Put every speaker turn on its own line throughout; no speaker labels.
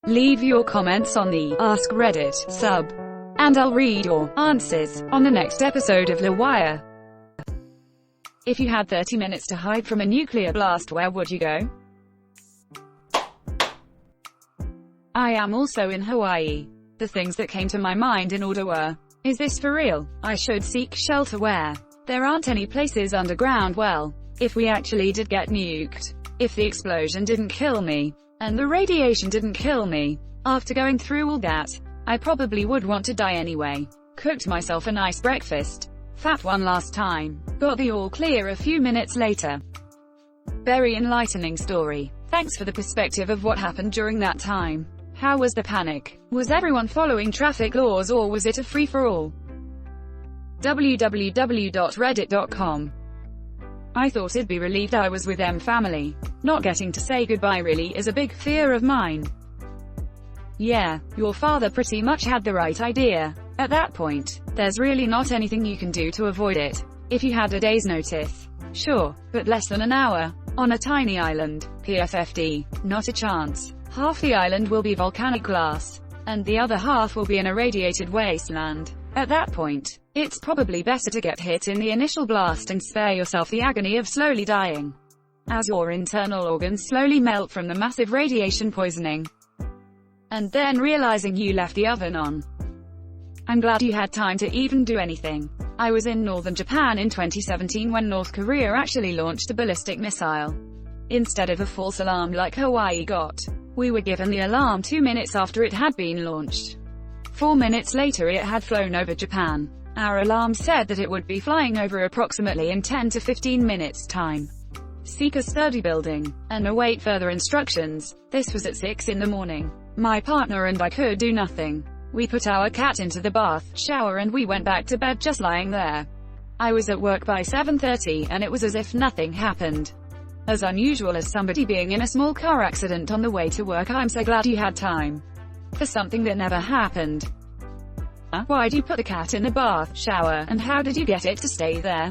Leave your comments on the Ask Reddit sub, and I'll read your answers on the next episode of LWIAR. If you had 30 minutes to hide from a nuclear blast, where would you go? I am also in Hawaii. The things that came to my mind in order were: is this for real? I should seek shelter where there aren't any places underground. Well, if we actually did get nuked, if the explosion didn't kill me, and the radiation didn't kill me, after going through all that, I probably would want to die anyway. Cooked myself a nice breakfast. Fat one last time. Got the all clear a few minutes later. Very enlightening story. Thanks for the perspective of what happened during that time. How was the panic? Was everyone following traffic laws, or was it a free-for-all? www.reddit.com. I thought I'd be relieved I was with them family. Not getting to say goodbye really is a big fear of mine. Yeah, your father pretty much had the right idea. At that point, there's really not anything you can do to avoid it. If you had a day's notice, sure, but less than an hour, on a tiny island, PFFD, not a chance. Half the island will be volcanic glass, and the other half will be an irradiated wasteland. At that point, it's probably better to get hit in the initial blast and spare yourself the agony of slowly dying, as your internal organs slowly melt from the massive radiation poisoning, and then realizing you left the oven on. I'm glad you had time to even do anything. I was in northern Japan in 2017 when North Korea actually launched a ballistic missile, instead of a false alarm like Hawaii got. We were given the alarm 2 minutes after it had been launched. 4 minutes later it had flown over Japan. Our alarm said that it would be flying over approximately in 10 to 15 minutes time. Seek a sturdy building, and await further instructions. This was at 6 in the morning. My partner and I could do nothing. We put our cat into the bath, shower, and we went back to bed just lying there. I was at work by 7:30 and it was as if nothing happened. As unusual as somebody being in a small car accident on the way to work. I'm so glad you had time for something that never happened. Why did you put the cat in the bath, shower, and how did you get it to stay there?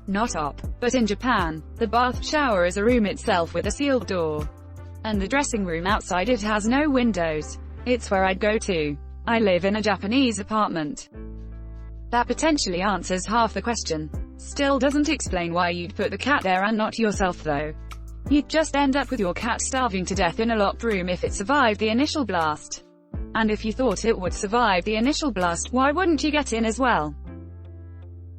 Not op. But in Japan, the bath shower is a room itself with a sealed door. And the dressing room outside it has no windows. It's where I'd go to. I live in a Japanese apartment. That potentially answers half the question. Still doesn't explain why you'd put the cat there and not yourself though. You'd just end up with your cat starving to death in a locked room if it survived the initial blast. And if you thought it would survive the initial blast, why wouldn't you get in as well?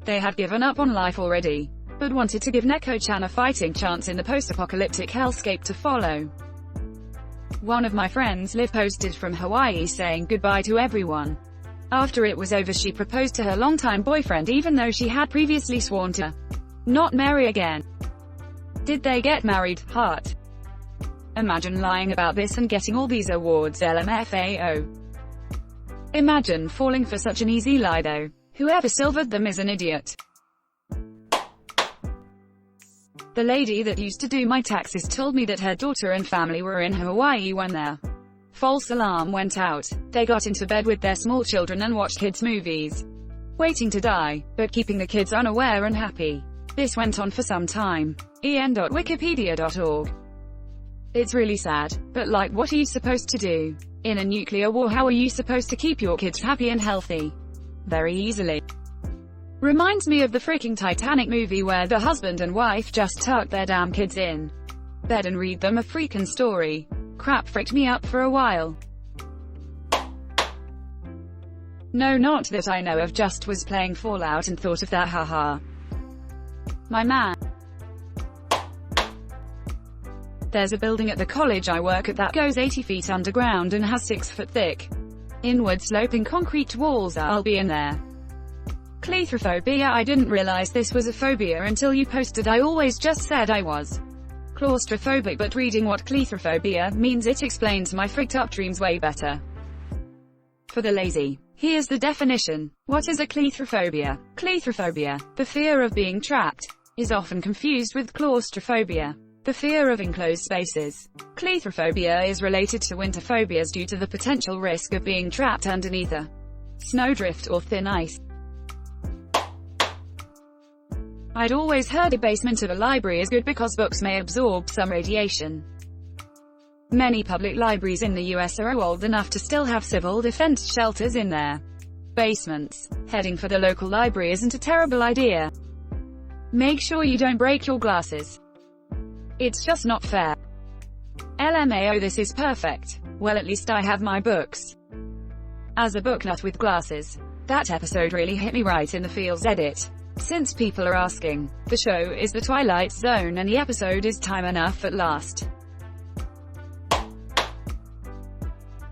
They had given up on life already, but wanted to give Neko-chan a fighting chance in the post-apocalyptic hellscape to follow. One of my friends, Liv, posted from Hawaii saying goodbye to everyone. After it was over, she proposed to her longtime boyfriend even though she had previously sworn to not marry again. Did they get married? Heart. Imagine lying about this and getting all these awards, LMFAO. Imagine falling for such an easy lie though. Whoever silvered them is an idiot. The lady that used to do my taxes told me that her daughter and family were in Hawaii when their false alarm went out. They got into bed with their small children and watched kids' movies, waiting to die, but keeping the kids unaware and happy. This went on for some time. en.wikipedia.org. It's really sad, but like, what are you supposed to do? In a nuclear war, how are you supposed to keep your kids happy and healthy? Very easily. Reminds me of the freaking Titanic movie where the husband and wife just tucked their damn kids in bed and read them a freaking story. Crap freaked me up for a while. No, not that I know of, just was playing Fallout and thought of that, haha. My man. There's a building at the college I work at that goes 80 feet underground and has 6 foot thick, inward sloping concrete walls. I'll be in there. Claustrophobia. I didn't realize this was a phobia until you posted. I always just said I was claustrophobic, but reading what claustrophobia means, it explains my freaked up dreams way better. For the lazy, here's the definition. What is a claustrophobia? Claustrophobia, the fear of being trapped, is often confused with claustrophobia, the fear of enclosed spaces. Claustrophobia is related to winter phobias due to the potential risk of being trapped underneath a snowdrift or thin ice. I'd always heard the basement of a library is good because books may absorb some radiation. Many public libraries in the US are old enough to still have civil defense shelters in their basements. Heading for the local library isn't a terrible idea. Make sure you don't break your glasses. It's just not fair. LMAO, this is perfect. Well, at least I have my books. As a book nut with glasses, that episode really hit me right in the feels. Edit. Since people are asking, the show is The Twilight Zone and the episode is time enough at last.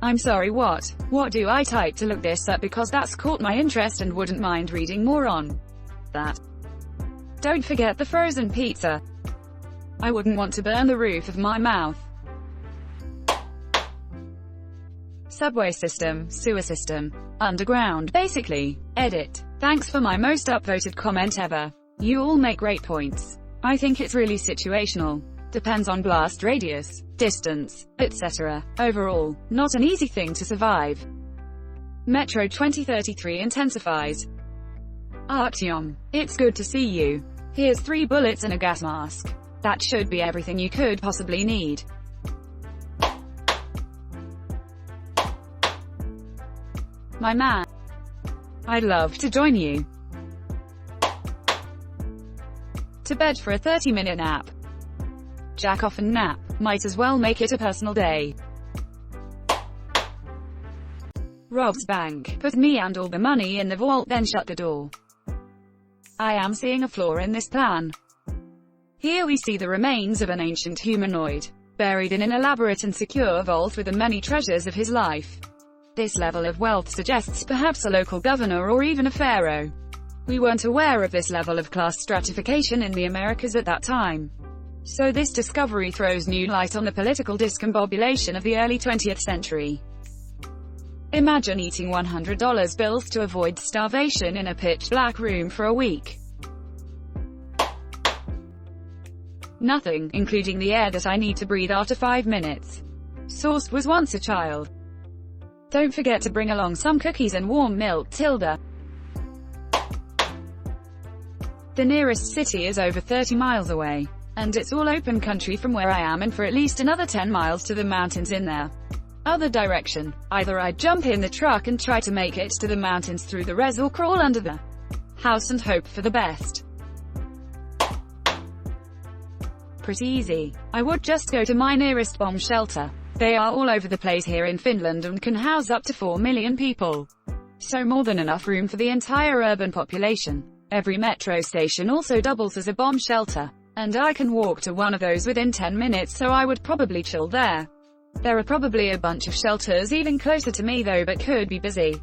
I'm sorry, what? What do I type to look this up, because that's caught my interest and wouldn't mind reading more on that. Don't forget the frozen pizza. I wouldn't want to burn the roof of my mouth. Subway system, sewer system, underground, basically. Edit. Thanks for my most upvoted comment ever. You all make great points. I think it's really situational. Depends on blast radius, distance, etc. Overall, not an easy thing to survive. Metro 2033 intensifies. Artyom, it's good to see you. Here's 3 bullets and a gas mask. That should be everything you could possibly need. My man. I'd love to join you. To bed for a 30-minute nap. Jack off and nap. Might as well make it a personal day. Robs bank. Put me and all the money in the vault, then shut the door. I am seeing a flaw in this plan. Here we see the remains of an ancient humanoid, buried in an elaborate and secure vault with the many treasures of his life. This level of wealth suggests perhaps a local governor or even a pharaoh. We weren't aware of this level of class stratification in the Americas at that time. So this discovery throws new light on the political discombobulation of the early 20th century. Imagine eating $100 bills to avoid starvation in a pitch-black room for a week. Nothing, including the air that I need to breathe after 5 minutes. Source: was once a child. Don't forget to bring along some cookies and warm milk, Tilda. The nearest city is over 30 miles away. And it's all open country from where I am and for at least another 10 miles to the mountains in there. Other direction. Either I'd jump in the truck and try to make it to the mountains through the res, or crawl under the house and hope for the best. Pretty easy. I would just go to my nearest bomb shelter. They are all over the place here in Finland and can house up to 4 million people. So more than enough room for the entire urban population. Every metro station also doubles as a bomb shelter. And I can walk to one of those within 10 minutes, so I would probably chill there. There are probably a bunch of shelters even closer to me though, but could be busy.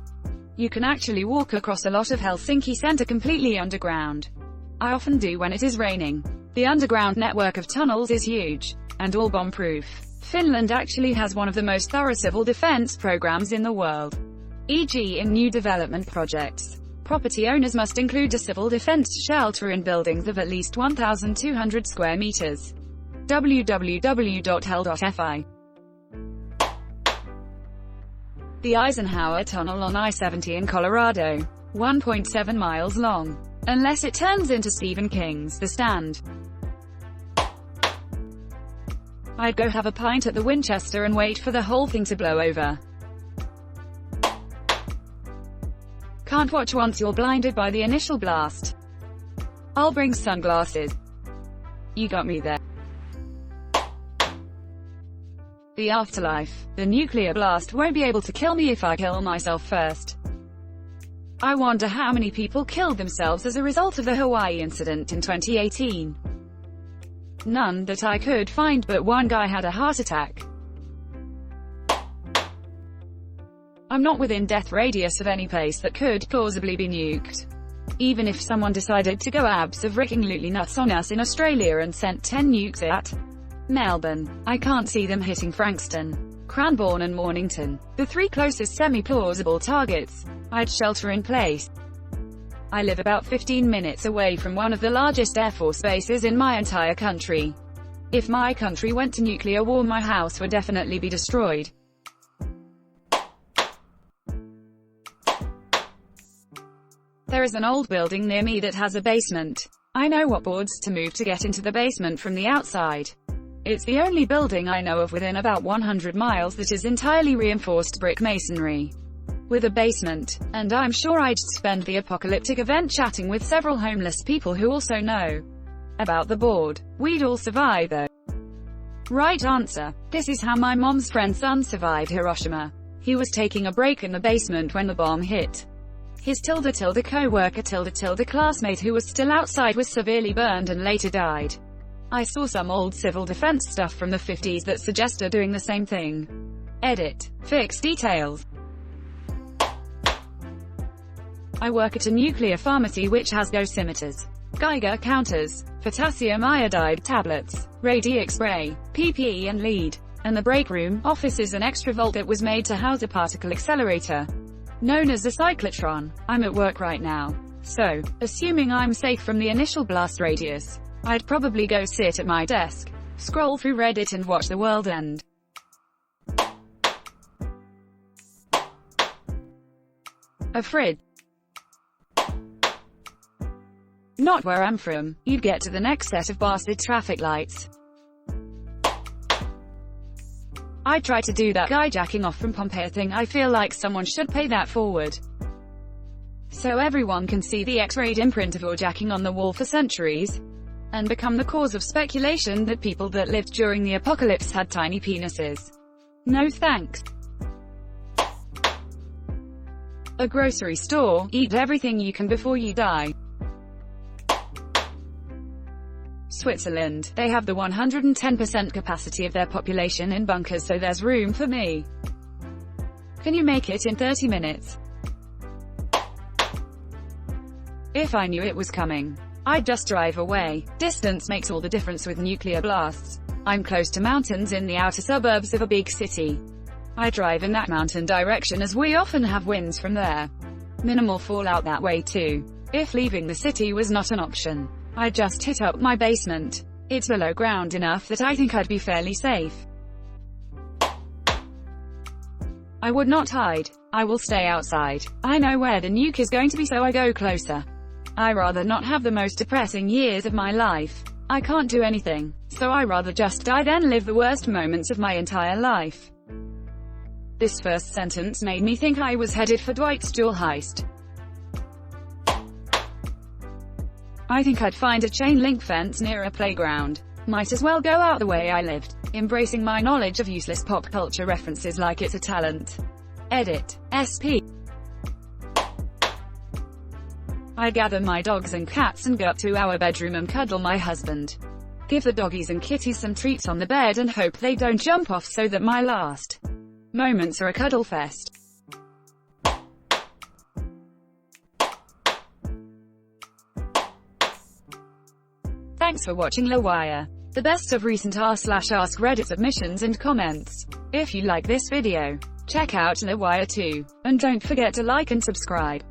You can actually walk across a lot of Helsinki center completely underground. I often do when it is raining. The underground network of tunnels is huge, and all bomb-proof. Finland actually has one of the most thorough civil defense programs in the world. E.g. in new development projects. Property owners must include a civil defense shelter in buildings of at least 1,200 square meters. www.hel.fi. The Eisenhower Tunnel on I-70 in Colorado. 1.7 miles long. Unless it turns into Stephen King's The Stand. I'd go have a pint at the Winchester and wait for the whole thing to blow over. Can't watch once you're blinded by the initial blast. I'll bring sunglasses. You got me there. The afterlife. The nuclear blast won't be able to kill me if I kill myself first. I wonder how many people killed themselves as a result of the Hawaii incident in 2018. None that I could find, but one guy had a heart attack. I'm not within death radius of any place that could plausibly be nuked. Even if someone decided to go abso-freaking-lutely nuts on us in Australia and sent 10 nukes at Melbourne, I can't see them hitting Frankston, Cranbourne and Mornington, the 3 closest semi-plausible targets. I'd shelter in place. I live about 15 minutes away from one of the largest Air Force bases in my entire country. If my country went to nuclear war, my house would definitely be destroyed. There is an old building near me that has a basement. I know what boards to move to get into the basement from the outside. It's the only building I know of within about 100 miles that is entirely reinforced brick masonry, with a basement, and I'm sure I'd spend the apocalyptic event chatting with several homeless people who also know about the board. We'd all survive though. Right answer. This is how my mom's friend's son survived Hiroshima. He was taking a break in the basement when the bomb hit. His co-worker classmate who was still outside was severely burned and later died. I saw some old civil defense stuff from the 50s that suggested doing the same thing. Edit. Fix details. I work at a nuclear pharmacy which has dosimeters, Geiger counters, potassium iodide tablets, radiox spray, PPE and lead. And the break room office is an extra vault that was made to house a particle accelerator, known as a cyclotron. I'm at work right now. So, assuming I'm safe from the initial blast radius, I'd probably go sit at my desk, scroll through Reddit and watch the world end. A fridge. Not where I'm from. You'd get to the next set of bastard traffic lights. I try to do that guy jacking off from Pompeii thing. I feel like someone should pay that forward, so everyone can see the X-rayed imprint of your jacking on the wall for centuries, and become the cause of speculation that people that lived during the apocalypse had tiny penises. No thanks. A grocery store. Eat everything you can before you die. Switzerland. They have the 110% capacity of their population in bunkers, so there's room for me. Can you make it in 30 minutes? If I knew it was coming, I'd just drive away. Distance makes all the difference with nuclear blasts. I'm close to mountains in the outer suburbs of a big city. I drive in that mountain direction as we often have winds from there. Minimal fallout that way too. If leaving the city was not an option, I'd just hit up my basement. It's below ground enough that I think I'd be fairly safe. I would not hide. I will stay outside. I know where the nuke is going to be, so I go closer. I rather not have the most depressing years of my life. I can't do anything, so I rather just die than live the worst moments of my entire life. This first sentence made me think I was headed for Dwight's jewel heist. I think I'd find a chain link fence near a playground. Might as well go out the way I lived, embracing my knowledge of useless pop culture references like it's a talent. Edit. SP. I'd gather my dogs and cats and go up to our bedroom and cuddle my husband. Give the doggies and kitties some treats on the bed and hope they don't jump off, so that my last moments are a cuddle fest. Thanks for watching LWIAR, the best of recent r/AskReddit submissions and comments. If you like this video, check out LWIAR too, and don't forget to like and subscribe.